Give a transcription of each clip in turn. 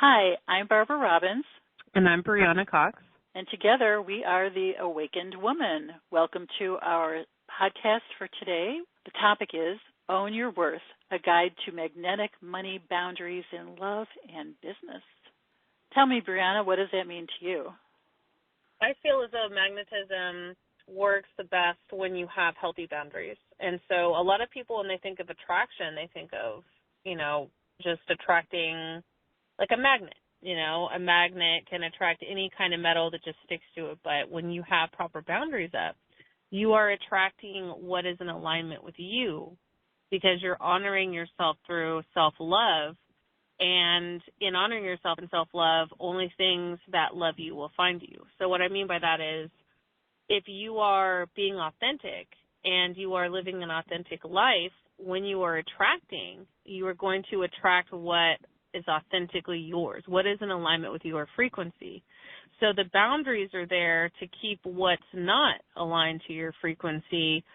Hi, I'm Barbara Robbins. And I'm Breanna Cox. And together we are the Awakened Woman. Welcome to our podcast for today. The topic is Own Your Worth, a guide to magnetic money boundaries in love and business. Tell me, Breanna, what does that mean to you? I feel as though magnetism works the best when you have healthy boundaries. And so a lot of people, when they think of attraction, they think of, just attracting like a magnet. A magnet can attract any kind of metal that just sticks to it. But when you have proper boundaries up, you are attracting what is in alignment with you because you're honoring yourself through self-love. And in honoring yourself and self-love, only things that love you will find you. So what I mean by that is if you are being authentic and you are living an authentic life, when you are attracting, you are going to attract what is authentically yours, what is in alignment with your frequency. So the boundaries are there to keep what's not aligned to your frequency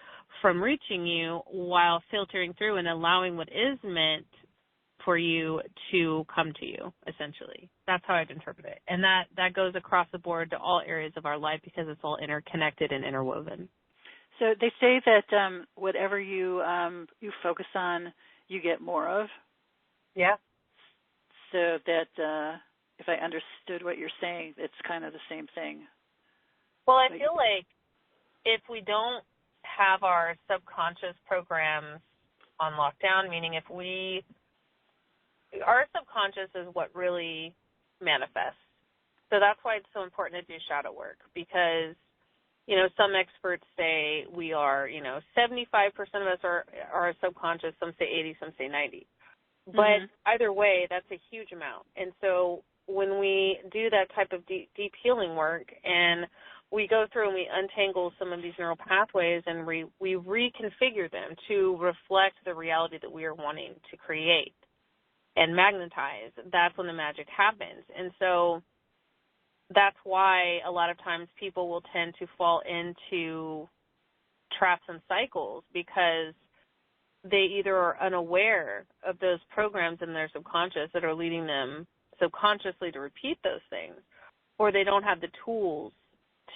from reaching you while filtering through and allowing what is meant for you to come to you, essentially. That's how I'd interpret it. And that goes across the board to all areas of our life because it's all interconnected and interwoven. So they say that whatever you focus on, you get more of. Yeah. So that if I understood what you're saying, it's kind of the same thing. Well, I feel like if we don't have our subconscious programs on lockdown, meaning our subconscious is what really manifests. So that's why it's so important to do shadow work because, some experts say we are, 75% of us are subconscious, some say 80, some say 90. But either way, that's a huge amount. And so when we do that type of deep healing work and we go through and we untangle some of these neural pathways and we reconfigure them to reflect the reality that we are wanting to create and magnetize, that's when the magic happens. And so that's why a lot of times people will tend to fall into traps and cycles because they either are unaware of those programs in their subconscious that are leading them subconsciously to repeat those things, or they don't have the tools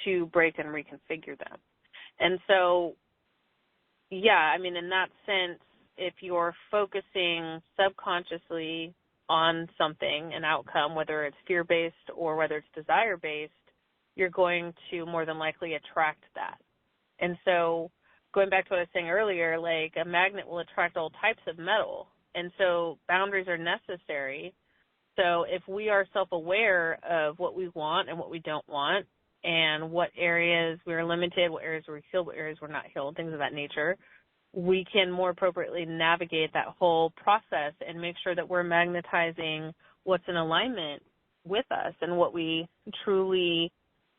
to break and reconfigure them. And so, in that sense, if you're focusing subconsciously on something, an outcome, whether it's fear-based or whether it's desire-based, you're going to more than likely attract that. And so going back to what I was saying earlier, like a magnet will attract all types of metal. And so boundaries are necessary. So if we are self-aware of what we want and what we don't want and what areas we're limited, what areas we're healed, what areas we're not healed, things of that nature, we can more appropriately navigate that whole process and make sure that we're magnetizing what's in alignment with us and what we truly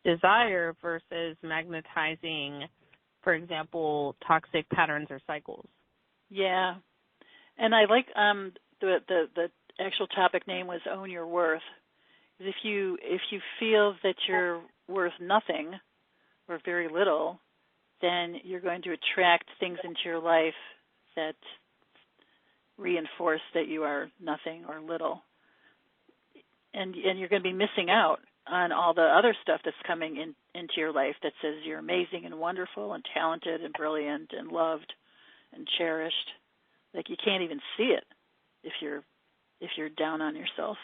desire versus magnetizing, for example, toxic patterns or cycles. Yeah. And I like the actual topic name was Own Your Worth. If you feel that you're worth nothing or very little, then you're going to attract things into your life that reinforce that you are nothing or little. And you're going to be missing out on all the other stuff that's coming into your life that says you're amazing and wonderful and talented and brilliant and loved and cherished. Like you can't even see it if you're down on yourself.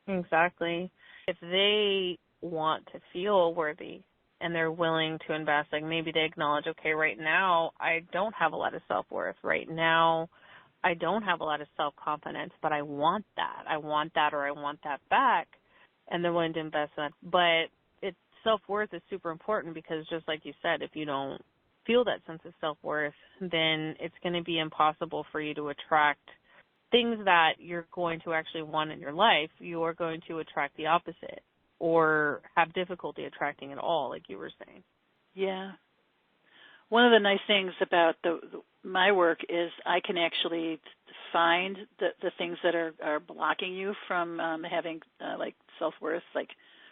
Exactly. If they want to feel worthy and they're willing to invest, like maybe they acknowledge, okay, right now I don't have a lot of self-worth. Right now I don't have a lot of self-confidence, but I want that. I want that or I want that back. And they're willing to invest in that. But self-worth is super important because just like you said, if you don't feel that sense of self-worth, then it's going to be impossible for you to attract things that you're going to actually want in your life. You are going to attract the opposite or have difficulty attracting at all, like you were saying. Yeah. One of the nice things about my work is I can actually find the things that are blocking you from having like self-worth, like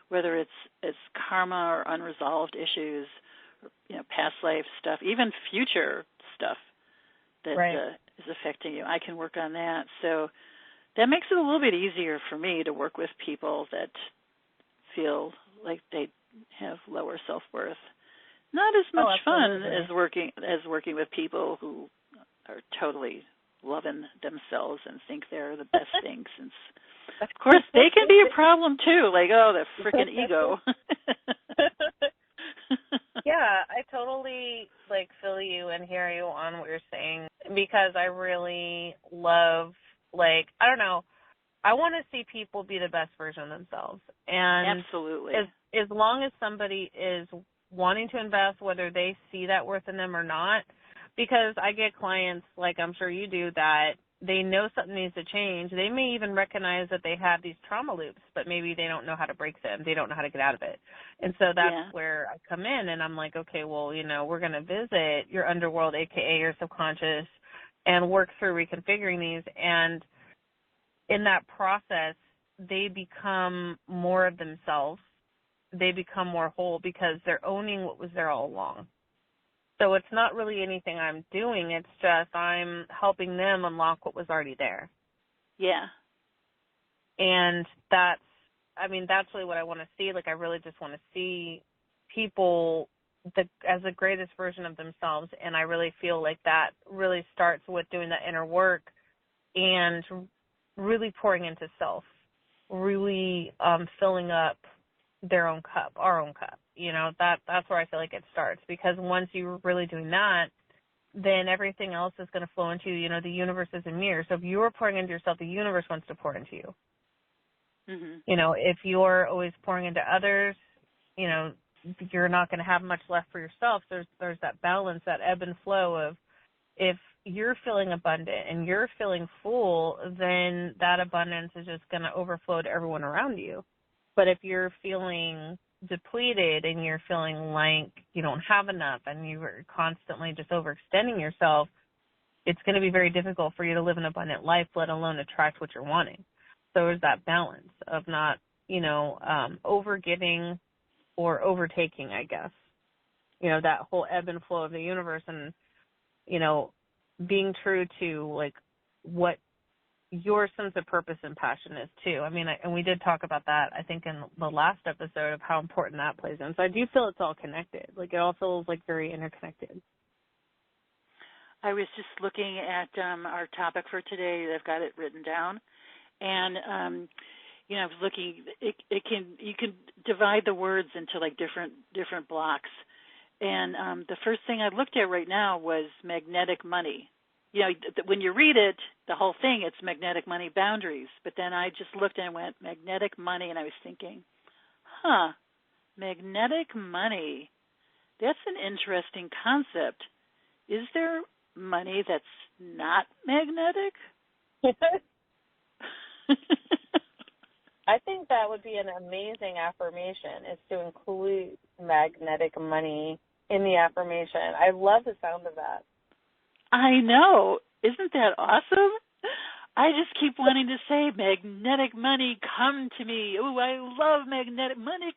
whether it's karma or unresolved issues, or, past life stuff, even future stuff that right. Is affecting you. I can work on that. So that makes it a little bit easier for me to work with people that feel like they have lower self-worth. Not as much fun as working with people who are totally loving themselves and think they're the best things. And of course, they can be a problem too. Like, oh, the freaking ego. Yeah, I totally feel you and hear you on what you're saying, because I really love, I don't know, I want to see people be the best version of themselves. And absolutely. As long as somebody is wanting to invest, whether they see that worth in them or not, because I get clients, like I'm sure you do, that they know something needs to change. They may even recognize that they have these trauma loops, but maybe they don't know how to break them. They don't know how to get out of it. And so that's where I come in, and I'm like, okay, well, we're going to visit your underworld, a.k.a. your subconscious, and work through reconfiguring these. And in that process, they become more of themselves. They become more whole because they're owning what was there all along. So it's not really anything I'm doing. It's just I'm helping them unlock what was already there. Yeah. And that's really what I want to see. I really just want to see people as the greatest version of themselves. And I really feel like that really starts with doing that inner work and really pouring into self, really filling up their own cup, our own cup. That's where I feel like it starts, because once you're really doing that, then everything else is going to flow into you. The universe is a mirror. So if you're pouring into yourself, the universe wants to pour into you. Mm-hmm. If you're always pouring into others, you're not going to have much left for yourself. There's that balance, that ebb and flow of, if you're feeling abundant and you're feeling full, then that abundance is just going to overflow to everyone around you. But if you're feeling depleted and you're feeling like you don't have enough and you're constantly just overextending yourself, it's going to be very difficult for you to live an abundant life, let alone attract what you're wanting. So there's that balance of not, overgiving or overtaking, I guess. That whole ebb and flow of the universe, and, being true to, what your sense of purpose and passion is too. And we did talk about that, I think, in the last episode, of how important that plays in. So I do feel it's all connected. It all feels very interconnected. I was just looking at our topic for today. I've got it written down, and I was looking. You can divide the words into different blocks. And the first thing I looked at right now was magnetic money. When you read it, the whole thing, it's magnetic money boundaries. But then I just looked and went magnetic money, and I was thinking, magnetic money. That's an interesting concept. Is there money that's not magnetic? I think that would be an amazing affirmation, is to include magnetic money in the affirmation. I love the sound of that. I know. Isn't that awesome? I just keep wanting to say, magnetic money, come to me. Oh, I love magnetic money.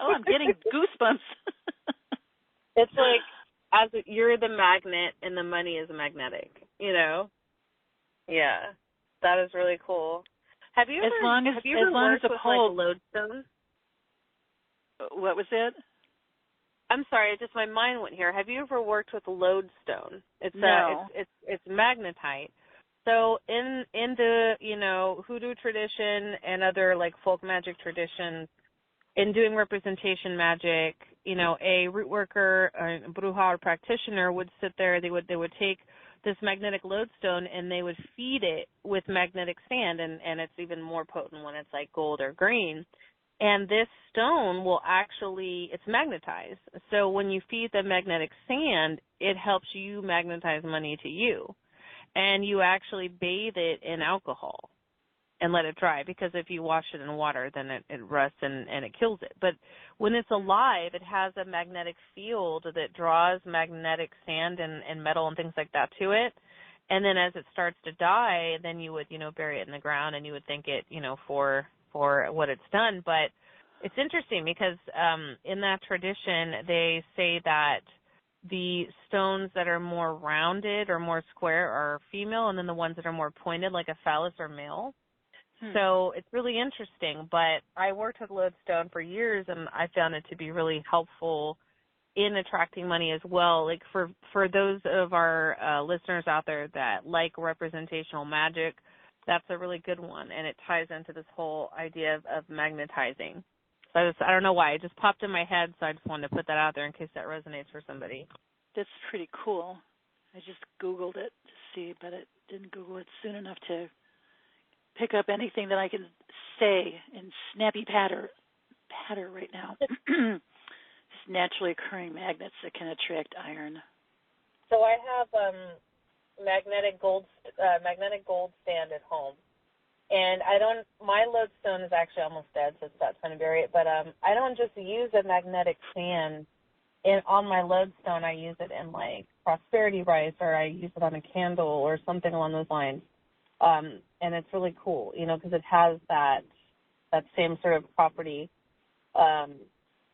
Oh, I'm getting goosebumps. It's as you're the magnet and the money is magnetic, Yeah, that is really cool. Have you ever worked with lodestone? What was it? I'm sorry, just my mind went here. Have you ever worked with lodestone? No. It's magnetite. So in the hoodoo tradition and other folk magic traditions, in doing representation magic, a root worker, a bruja or practitioner would sit there. They would take this magnetic lodestone and they would feed it with magnetic sand, and it's even more potent when it's gold or green. And this stone will it's magnetized. So when you feed the magnetic sand, it helps you magnetize money to you. And you actually bathe it in alcohol and let it dry, because if you wash it in water, then it rusts and it kills it. But when it's alive, it has a magnetic field that draws magnetic sand and metal and things like that to it. And then as it starts to die, then you would, bury it in the ground, and you would thank it, for what it's done. But it's interesting because in that tradition, they say that the stones that are more rounded or more square are female, and then the ones that are more pointed, like a phallus, are male. So it's really interesting. But I worked with lodestone for years, and I found it to be really helpful in attracting money as well. Like for those of our listeners out there that like representational magic, that's a really good one, and it ties into this whole idea of magnetizing. So I don't know why. It just popped in my head, so I just wanted to put that out there in case that resonates for somebody. That's pretty cool. I just Googled it to see, but it didn't Google it soon enough to pick up anything that I can say in snappy patter right now. Just naturally occurring magnets that can attract iron. So I have magnetic gold stand at home, and my lodestone is actually almost dead, so it's about time to bury it. But I don't just use a magnetic stand on my lodestone. I use it in like prosperity rice, or I use it on a candle or something along those lines. And it's really cool, because it has that same sort of property.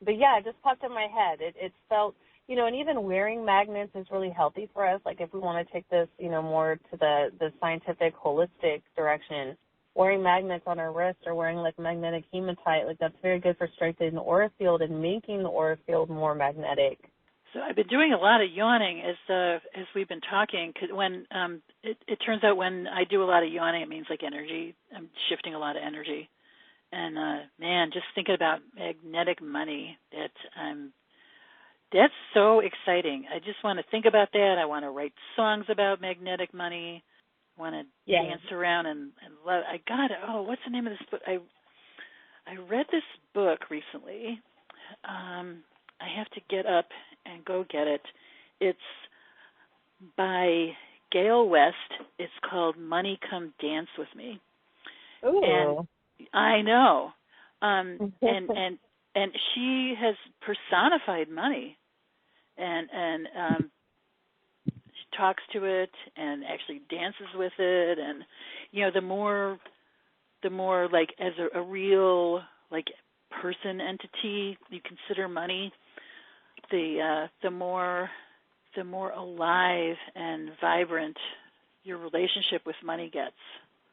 But yeah, it just popped in my head. It felt, and even wearing magnets is really healthy for us. Like if we want to take this, more to the scientific, holistic direction, wearing magnets on our wrists or wearing like magnetic hematite, like that's very good for strengthening the aura field and making the aura field more magnetic. So I've been doing a lot of yawning as we've been talking. 'Cause when it turns out when I do a lot of yawning, it means like energy. I'm shifting a lot of energy. And man, just thinking about magnetic money, that's so exciting. I just want to think about that. I want to write songs about magnetic money. I want to dance around and love. What's the name of this book? I read this book recently. I have to get up and go get it. It's by Gail West. It's called Money Come Dance With Me. Ooh. And I know. And she has personified money and she talks to it and actually dances with it, and the more like as a real like person entity you consider money, the more alive and vibrant your relationship with money gets.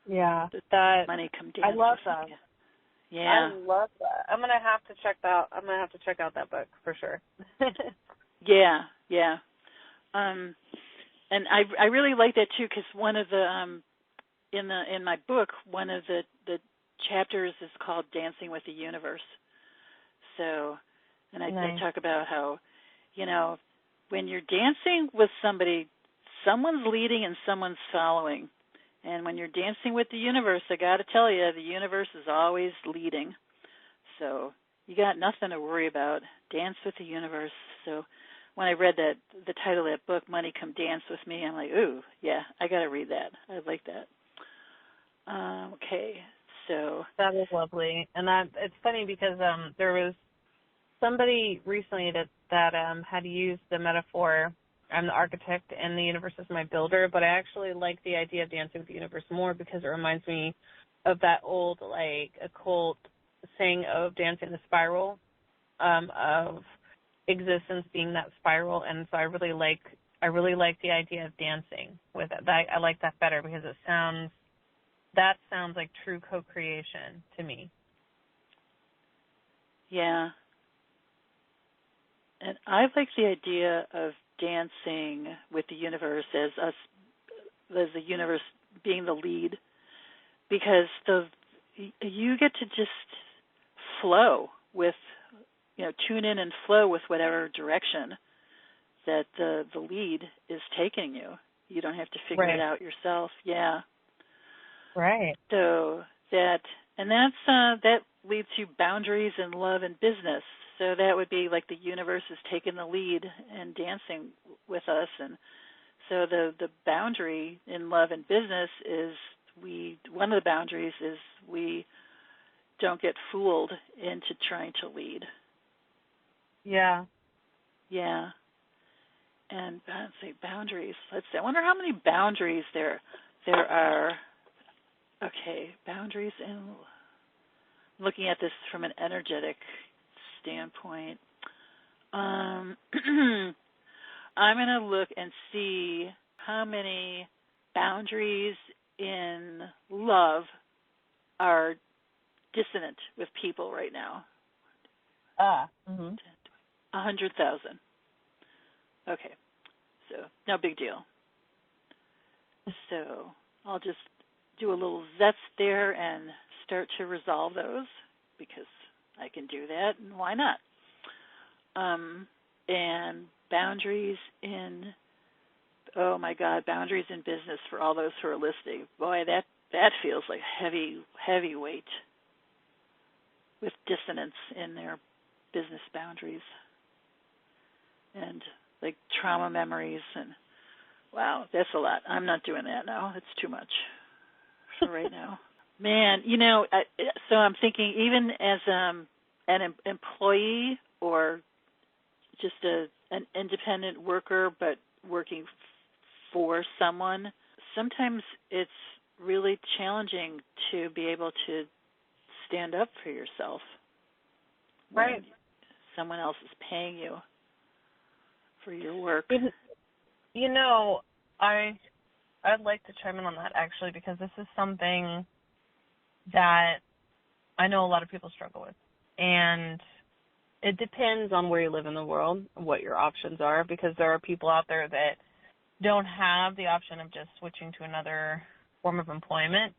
Yeah, money come dance. I love that. Yeah, I love that. I'm gonna have to check out that book for sure. yeah. And I really like that too, because one of the in my book, one of the chapters is called Dancing with the Universe. So, and I talk about how, when you're dancing with somebody, someone's leading and someone's following. And when you're dancing with the universe, I got to tell you, the universe is always leading. So you got nothing to worry about. Dance with the universe. So when I read the title of that book, Money Come Dance With Me, I'm like, ooh, yeah, I got to read that. I like that. Okay, so that was lovely, and it's funny because there was somebody recently that had used the metaphor. I'm the architect and the universe is my builder, but I actually like the idea of dancing with the universe more because it reminds me of that old like occult saying of dancing the spiral, of existence being that spiral, and so I really like the idea of dancing with it. I like that better because that sounds like true co-creation to me. Yeah. And I like the idea of dancing with the universe as the universe being the lead, because you get to just flow with, tune in and flow with whatever direction that the lead is taking you. You don't have to figure it out yourself. Yeah. Right. So that leads to boundaries in love and business. So that would be like the universe is taking the lead and dancing with us. And so the boundary in love and business is one of the boundaries is we don't get fooled into trying to lead. Yeah. Yeah. And let's say boundaries. Let's see. I wonder how many boundaries there are. Okay, boundaries in looking at this from an energetic standpoint. I'm going to look and see how many boundaries in love are dissonant with people right now? 100,000. Okay, so no big deal. So I'll just do a little zest there and start to resolve those, because I can do that, and why not? And boundaries in, oh my God, boundaries in business for all those who are listening. Boy, that feels like heavy weight with dissonance in their business boundaries and like trauma memories, and wow, that's a lot. I'm not doing that now. It's too much for right now. Man, so I'm thinking, even as an employee or just an independent worker, but working for someone, sometimes it's really challenging to be able to stand up for yourself. Right. Someone else is paying you for your work. I'd like to chime in on that, actually, because this is something that I know a lot of people struggle with. And it depends on where you live in the world, what your options are, because there are people out there that don't have the option of just switching to another form of employment.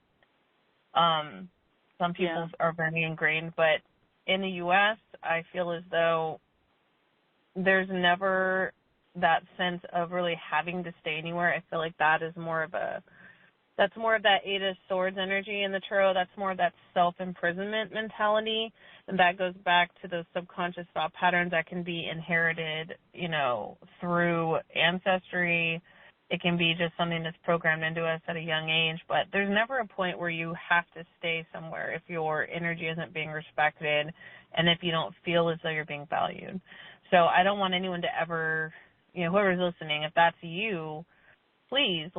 Some people are very ingrained, but in the U.S., I feel as though there's never that sense of really having to stay anywhere. I feel like that is more of that Eight of Swords energy in the tarot. That's more of that self-imprisonment mentality, and that goes back to those subconscious thought patterns that can be inherited, through ancestry. It can be just something that's programmed into us at a young age, but there's never a point where you have to stay somewhere if your energy isn't being respected and if you don't feel as though you're being valued. So I don't want anyone to ever, whoever's listening, if that's you, please,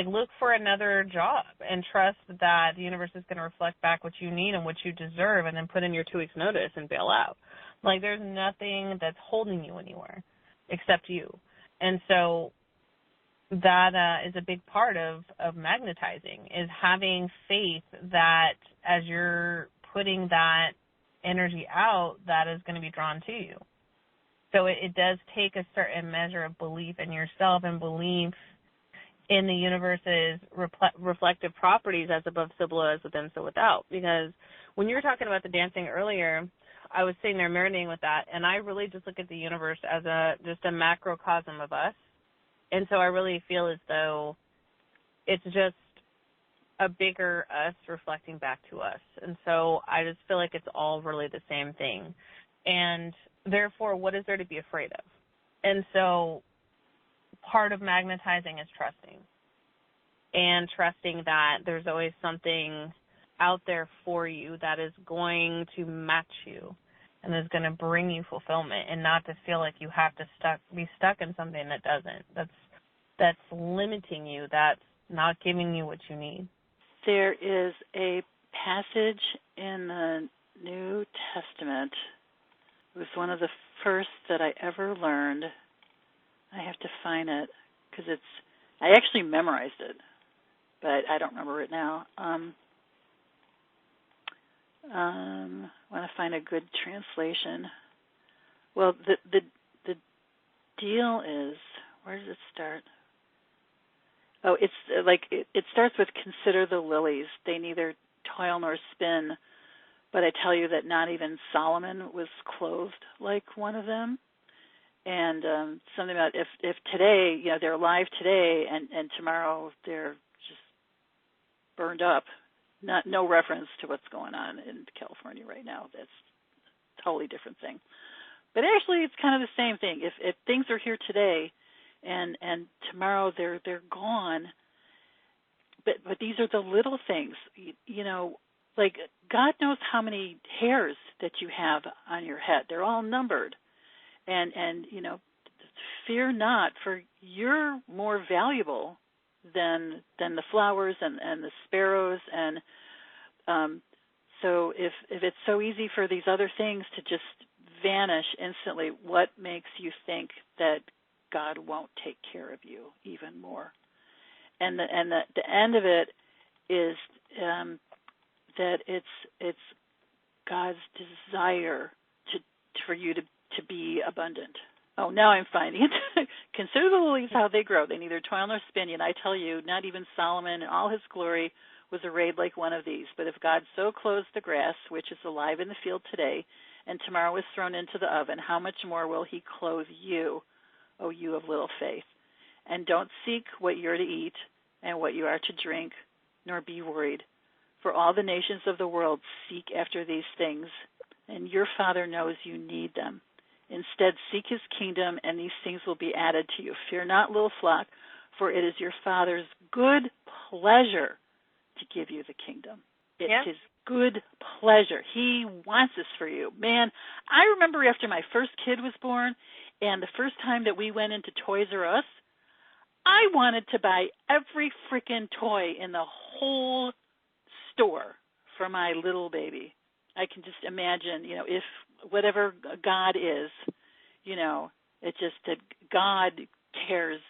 look for another job and trust that the universe is going to reflect back what you need and what you deserve, and then put in your 2 weeks notice and bail out. There's nothing that's holding you anywhere except you. And so that is a big part of magnetizing, is having faith that as you're putting that energy out, that is going to be drawn to you. So it does take a certain measure of belief in yourself and belief in the universe's reflective properties, as above, so below, as within, so without. Because when you were talking about the dancing earlier, I was sitting there marinating with that, and I really just look at the universe as just a macrocosm of us. And so I really feel as though it's just a bigger us reflecting back to us. And so I just feel like it's all really the same thing. And therefore, what is there to be afraid of? And so part of magnetizing is trusting. And trusting that there's always something out there for you that is going to match you and is going to bring you fulfillment, and not to feel like you have to be stuck in something that doesn't. That's limiting you. That's not giving you what you need. There is a passage in the New Testament. It was one of the first that I ever learned. I have to find it because I actually memorized it, but I don't remember it now. I want to find a good translation. Well, the deal is, where does it start? Oh, it's it starts with, consider the lilies. They neither toil nor spin, but I tell you that not even Solomon was clothed like one of them. And something about if today, they're alive today, and tomorrow they're just burned up. No reference to what's going on in California right now. That's a totally different thing. But actually, it's kind of the same thing. If things are here today, and tomorrow they're gone. But these are the little things. Like God knows how many hairs that you have on your head. They're all numbered. And fear not, for you're more valuable than the flowers and the sparrows. And so if it's so easy for these other things to just vanish instantly, what makes you think that God won't take care of you even more? And the end of it is that it's God's desire for you to be abundant. Oh, now I'm finding it. Consider the lilies, how they grow. They neither toil nor spin. Yet I tell you, not even Solomon in all his glory was arrayed like one of these. But if God so clothes the grass, which is alive in the field today, and tomorrow is thrown into the oven, how much more will he clothe you, O you of little faith? And don't seek what you're to eat and what you are to drink, nor be worried. For all the nations of the world seek after these things, and your Father knows you need them. Instead, seek his kingdom, and these things will be added to you. Fear not, little flock, for it is your Father's good pleasure to give you the kingdom. It's his good pleasure. He wants this for you. Man, I remember after my first kid was born, and the first time that we went into Toys R Us, I wanted to buy every freaking toy in the whole store for my little baby. I can just imagine, if whatever God is, it's just that God cares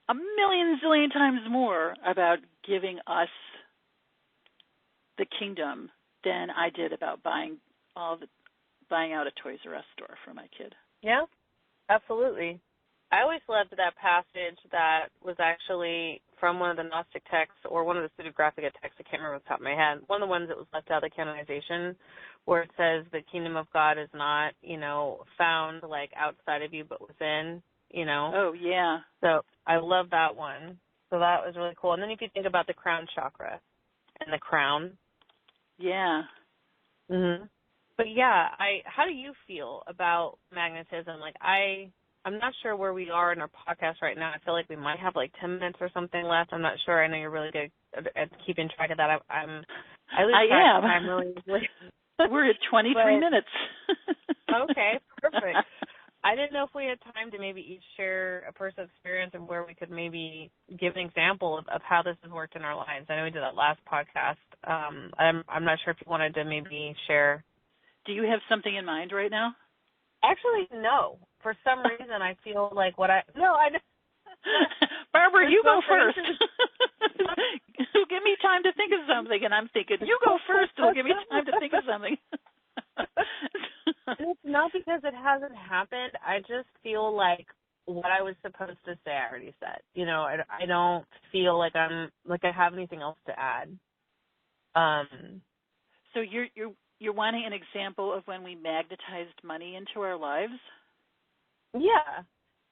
a million zillion times more about giving us the kingdom than I did about buying out a Toys R Us store for my kid. Yeah, absolutely. I always loved that passage that was actually from one of the Gnostic texts or one of the Pseudegraphica texts. I can't remember off the top of my head. One of the ones that was left out of the canonization, where it says the kingdom of God is not, found like outside of you but within, Oh, yeah. So I love that one. So that was really cool. And then if you think about the crown chakra and the crown. Yeah. Mhm. But yeah, how do you feel about magnetism? Like I'm not sure where we are in our podcast right now. I feel like we might have like 10 minutes or something left. I'm not sure. I know you're really good at keeping track of that. I am. I'm really We're at 23 minutes. Okay, perfect. I didn't know if we had time to maybe each share a personal experience and where we could maybe give an example of how this has worked in our lives. I know we did that last podcast. I'm not sure if you wanted to maybe share. Do you have something in mind right now? Actually, no. For some reason, I feel like Barbara, you go first. Give me time to think of something, and I'm thinking, you go first. It'll give me time to think of something. It's not because it hasn't happened. I just feel like what I was supposed to say, I already said. I don't feel like I have anything else to add. So you're wanting an example of when we magnetized money into our lives? Yeah.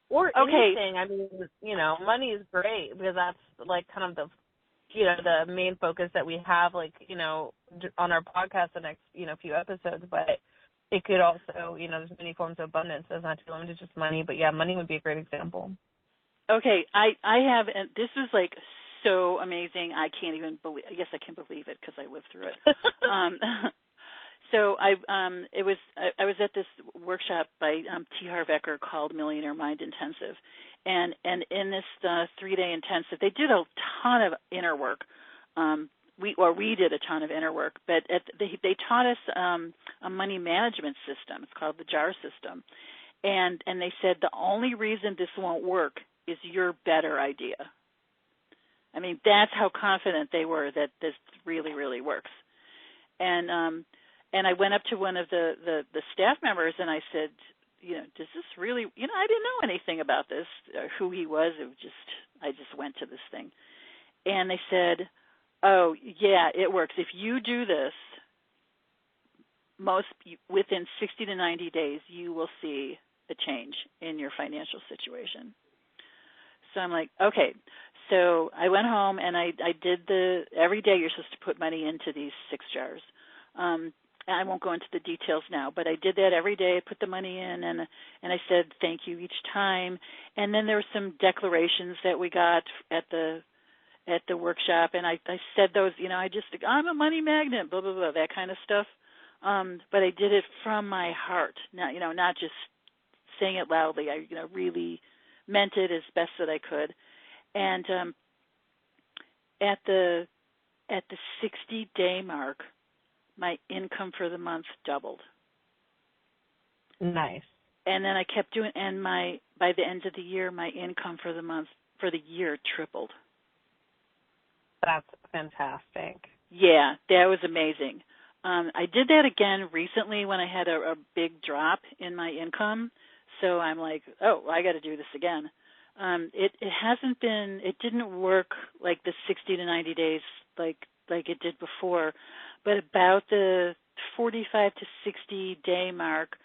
Or anything. I mean, money is great because that's like kind of the main focus that we have, on our podcast the next, few episodes. But it could also, there's many forms of abundance. It's not too limited to just money. But yeah, money would be a great example. Okay. I have, and this is like so amazing. I can't even believe, I guess I can believe it because I lived through it. So I was at this workshop by T. Harv Eker called Millionaire Mind Intensive, and in this 3-day intensive, they did a ton of inner work. We did a ton of inner work, but they taught us a money management system. It's called the JAR system, and they said the only reason this won't work is your better idea. I mean, that's how confident they were that this really, really works, And I went up to one of the staff members and I said, does this really, I didn't know anything about this, who he was. I just went to this thing. And they said, oh, yeah, it works. If you do this, within 60 to 90 days, you will see a change in your financial situation. So I'm like, okay. So I went home and I did every day you're supposed to put money into these 6 jars. I won't go into the details now, but I did that every day. I put the money in, and I said thank you each time. And then there were some declarations that we got at the workshop, and I said those. I'm a money magnet, blah blah blah, that kind of stuff. But I did it from my heart, not just saying it loudly. I really meant it as best that I could. And at the 60-day mark, my income for the month doubled. Nice. And then I kept doing, and by the end of the year, my income for the year tripled. That's fantastic. Yeah, that was amazing. I did that again recently when I had a big drop in my income. So I'm like, oh, I got to do this again. It didn't work like the 60 to 90 days like it did before, but about the 45 to 60 day mark,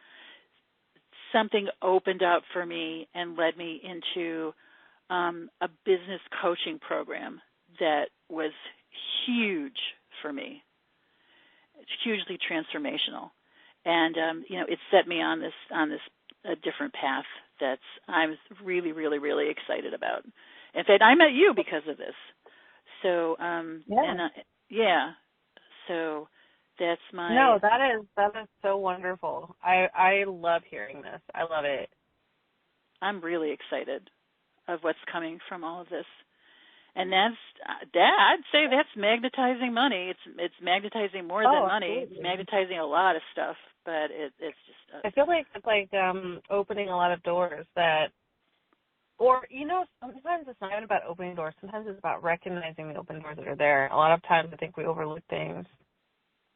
something opened up for me and led me into a business coaching program that was huge for me. It's hugely transformational, and it set me on this a different path that I'm really, really, really excited about. In fact, I met you because of this. So so that's my. No, that is so wonderful. I love hearing this. I love it. I'm really excited of what's coming from all of this. And I'd say that's magnetizing money. It's magnetizing more than money. Absolutely. It's magnetizing a lot of stuff, but it's just. I feel like it's like opening a lot of doors that, or sometimes it's not even about opening doors. Sometimes it's about recognizing the open doors that are there. A lot of times I think we overlook things,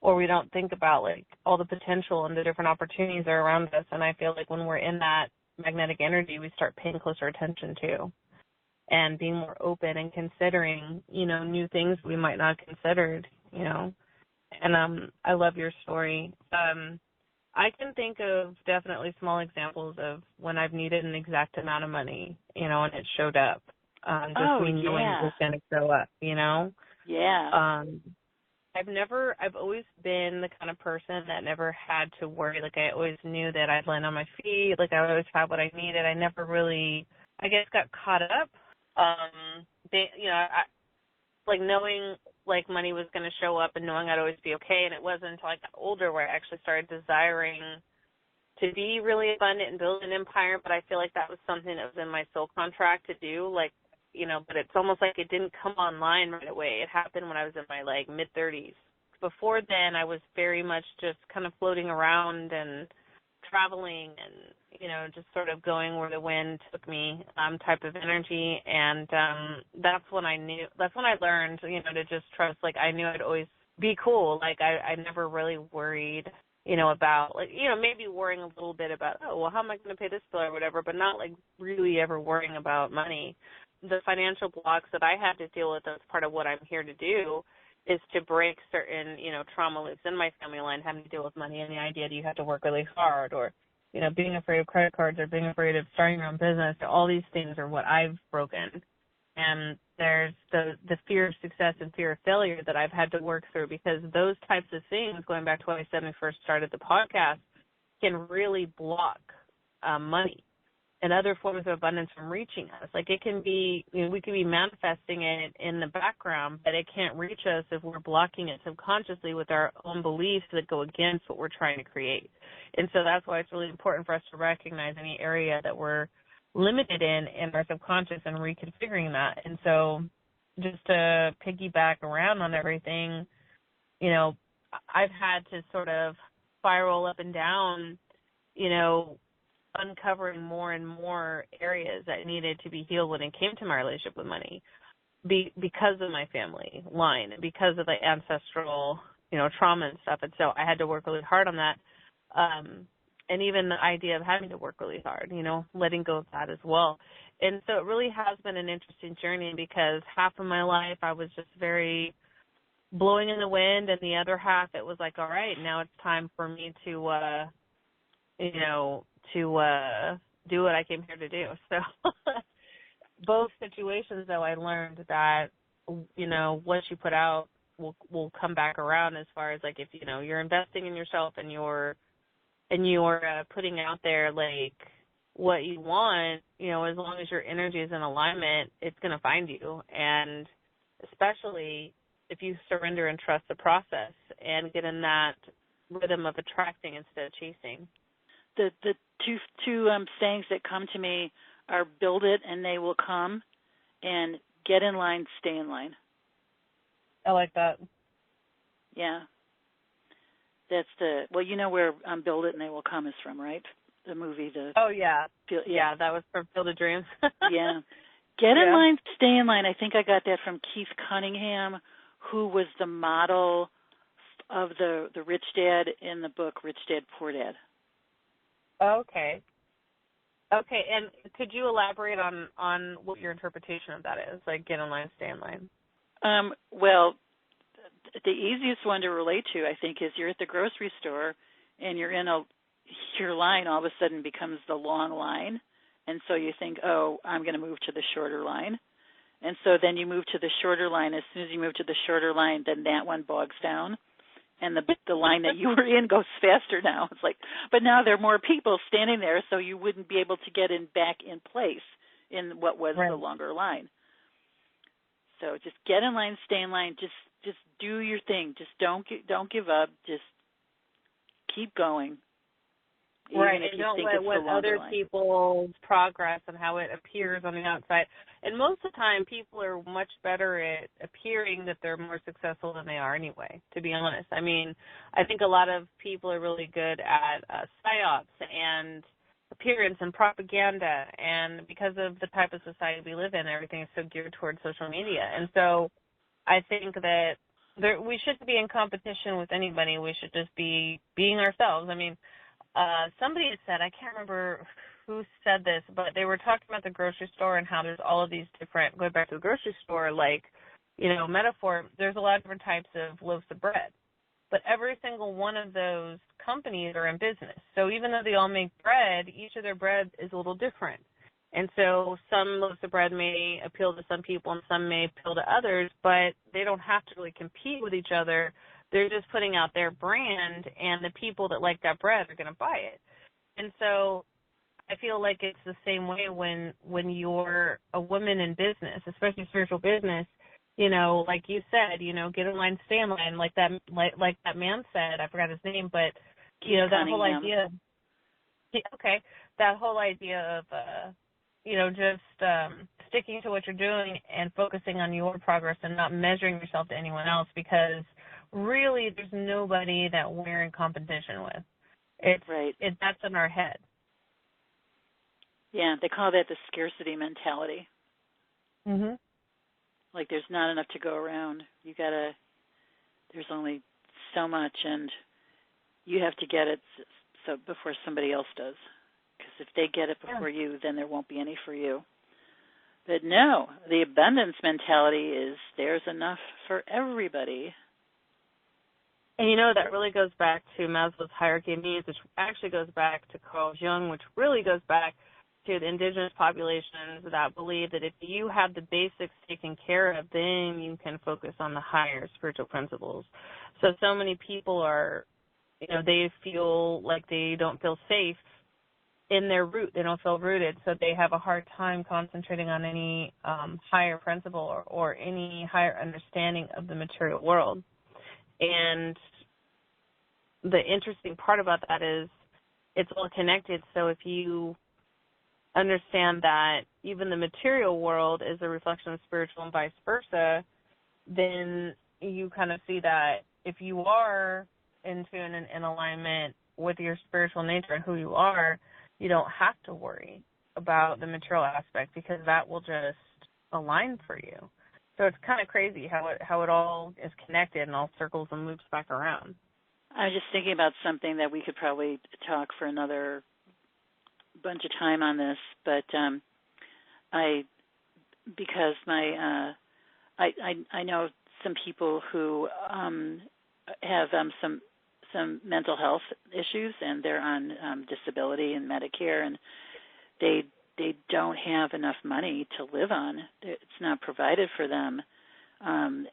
or we don't think about like all the potential and the different opportunities that are around us. And I feel like when we're in that magnetic energy, we start paying closer attention to, and being more open and considering, new things we might not have considered, And I love your story. I can think of definitely small examples of when I've needed an exact amount of money, and it showed up. Knowing it was going to show up, Yeah. I've always been the kind of person that never had to worry. Like, I always knew that I'd land on my feet. Like, I would always have what I needed. I never really, got caught up. Knowing like money was going to show up and knowing I'd always be okay. And it wasn't until I got older where I actually started desiring to be really abundant and build an empire. But I feel like that was something that was in my soul contract to do. But it's almost like it didn't come online right away. It happened when I was in my mid-30s. Before then, I was very much just kind of floating around and traveling and, just sort of going where the wind took me type of energy. And that's when I learned, to just trust. Like, I knew I'd always be cool. Like, I never really worried, about, maybe worrying a little bit about, oh, well, how am I going to pay this bill or whatever, but not, really ever worrying about money. The financial blocks that I had to deal with as part of what I'm here to do is to break certain, trauma loops in my family line, having to deal with money and the idea that you have to work really hard, or, being afraid of credit cards or being afraid of starting your own business. All these things are what I've broken. And there's the fear of success and fear of failure that I've had to work through, because those types of things, going back to what I said when we first started the podcast, can really block money and other forms of abundance from reaching us. Like, it can be, we can be manifesting it in the background, but it can't reach us if we're blocking it subconsciously with our own beliefs that go against what we're trying to create. And so that's why it's really important for us to recognize any area that we're limited in our subconscious and reconfiguring that. And so just to piggyback around on everything, I've had to sort of spiral up and down, uncovering more and more areas that needed to be healed when it came to my relationship with money, because of my family line, because of the ancestral, trauma and stuff. And so I had to work really hard on that. And even the idea of having to work really hard, letting go of that as well. And so it really has been an interesting journey, because half of my life I was just very blowing in the wind, and the other half it was like, all right, now it's time for me to do what I came here to do. So both situations, though, I learned that, what you put out will come back around, as far as if you're investing in yourself and you're putting out there what you want, as long as your energy is in alignment, it's going to find you. And especially if you surrender and trust the process and get in that rhythm of attracting instead of chasing. The two sayings that come to me are build it and they will come, and get in line, stay in line. I like that. Yeah. That's where Build It and They Will Come is from, right? The movie. Oh, yeah. Yeah, that was from Field of Dreams. Yeah. Get in line, stay in line. I think I got that from Keith Cunningham who was the model of the rich dad in the book Rich Dad Poor Dad. Okay. Okay, and could you elaborate on what your interpretation of that is? Like, get in line, stay in line. Well, the easiest one to relate to, I think, is you're at the grocery store and you're in your line all of a sudden becomes the long line, and so you think, oh, I'm going to move to the shorter line. And so then you move to the shorter line. As soon as you move to the shorter line, then that one bogs down, and the line that you were in goes faster now. It's like, but now there are more people standing there, so you wouldn't be able to get back in place in what was the longer line. So just get in line, stay in line. Just do your thing. Just don't give up. Just keep going. Right, and don't let what other people's progress and how it appears on the outside. And most of the time, people are much better at appearing that they're more successful than they are anyway, to be honest. I mean, I think a lot of people are really good at psyops and appearance and propaganda, and because of the type of society we live in, everything is so geared towards social media. And so I think that we shouldn't be in competition with anybody. We should just be being ourselves. I mean, somebody had said, I can't remember who said this, but they were talking about the grocery store and how there's all of these different, going back to the grocery store, like, metaphor, there's a lot of different types of loaves of bread. But every single one of those companies are in business. So even though they all make bread, each of their bread is a little different. And so some loaves of bread may appeal to some people and some may appeal to others, but they don't have to really compete with each other. They're just putting out their brand, and the people that like that bread are going to buy it. And so I feel like it's the same way when you're a woman in business, especially spiritual business. Like you said, get in line, stay in line, like that man said. I forgot his name, but that whole idea. Okay, that whole idea of just sticking to what you're doing and focusing on your progress and not measuring yourself to anyone else, because really there's nobody that we're in competition with. That's in our head. Yeah, they call that the scarcity mentality. Mhm. Like there's not enough to go around. There's only so much, and you have to get it so before somebody else does. Because if they get it before you, then there won't be any for you. But no, the abundance mentality is there's enough for everybody. And that really goes back to Maslow's hierarchy of needs, which actually goes back to Carl Jung, which really goes back to the indigenous populations that believe that if you have the basics taken care of, then you can focus on the higher spiritual principles. So many people are, they feel like they don't feel safe in their root. They don't feel rooted, so they have a hard time concentrating on any higher principle or any higher understanding of the material world. And the interesting part about that is it's all connected. So if you understand that even the material world is a reflection of spiritual and vice versa, then you kind of see that if you are in tune and in alignment with your spiritual nature and who you are, you don't have to worry about the material aspect because that will just align for you. So it's kind of crazy how it all is connected and all circles and loops back around. I was just thinking about something that we could probably talk for another bunch of time on this, but I know some people who have some mental health issues, and they're on disability and Medicare, and they don't have enough money to live on. It's not provided for them, and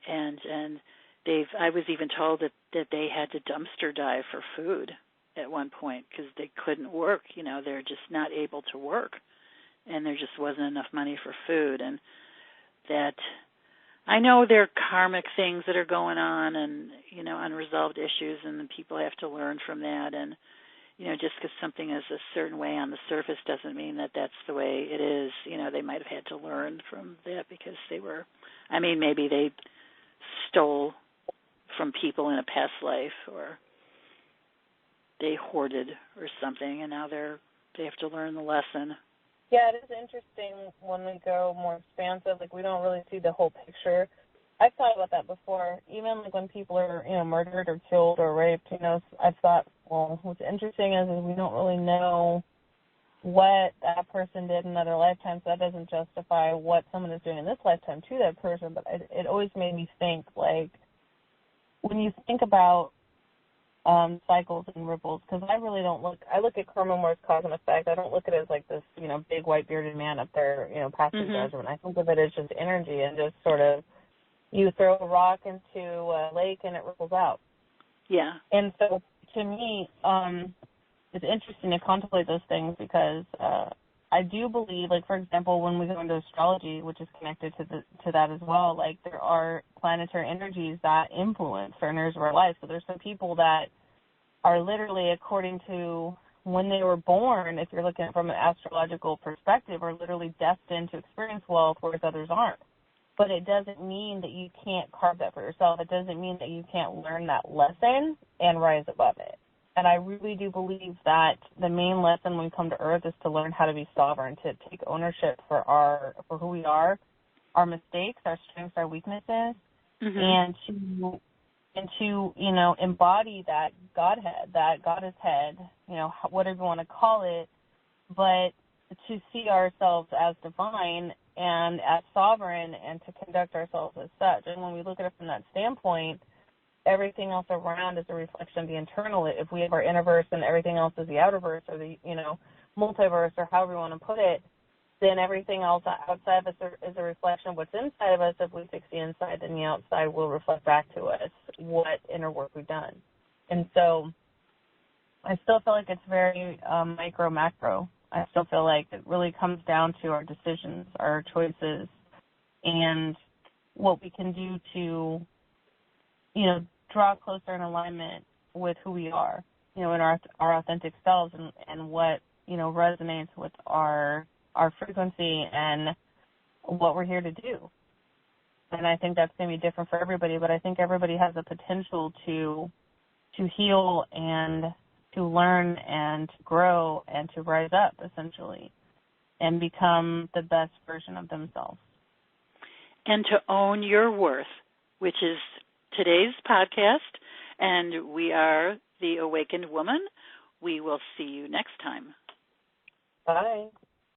I was even told that they had to dumpster dive for food at one point because they couldn't work. They're just not able to work, and there just wasn't enough money for food. And that I know there are karmic things that are going on, and unresolved issues, and people have to learn from that. And just because something is a certain way on the surface doesn't mean that that's the way it is. They might have had to learn from that because maybe they stole from people in a past life, or they hoarded or something, and now they have to learn the lesson. Yeah, it is interesting when we go more expansive. Like, we don't really see the whole picture I've thought about that before. Even like when people are, murdered or killed or raped, I've thought, well, what's interesting is we don't really know what that person did in other lifetimes. So that doesn't justify what someone is doing in this lifetime to that person. But it always made me think, like, when you think about cycles and ripples, because I really don't I look at karma more as cause and effect. I don't look at it as like this, big white bearded man up there, passing judgment. I think of it as just energy and just sort of, you throw a rock into a lake and it ripples out. Yeah. And so to me, it's interesting to contemplate those things because I do believe, like, for example, when we go into astrology, which is connected to that as well, like, there are planetary energies that influence certain areas of our life. So there's some people that are literally, according to when they were born, if you're looking at it from an astrological perspective, are literally destined to experience wealth, whereas others aren't. But it doesn't mean that you can't carve that for yourself. It doesn't mean that you can't learn that lesson and rise above it. And I really do believe that the main lesson when we come to Earth is to learn how to be sovereign, to take ownership for who we are, our mistakes, our strengths, our weaknesses, and to embody that Godhead, that goddess head, whatever you want to call it, but to see ourselves as divine and as sovereign and to conduct ourselves as such. And when we look at it from that standpoint, everything else around is a reflection of the internal. If we have our innerverse and everything else is the outerverse or the, multiverse or however you want to put it, then everything else outside of us is a reflection of what's inside of us. If we fix the inside, then the outside will reflect back to us what inner work we've done. And so I still feel like it's very micro, macro. I still feel like it really comes down to our decisions, our choices, and what we can do to, draw closer in alignment with who we are, in our authentic selves and what, resonates with our frequency and what we're here to do. And I think that's going to be different for everybody, but I think everybody has the potential to heal and to learn and to grow and to rise up, essentially, and become the best version of themselves. And to own your worth, which is today's podcast, and we are The Awakened Woman. We will see you next time. Bye.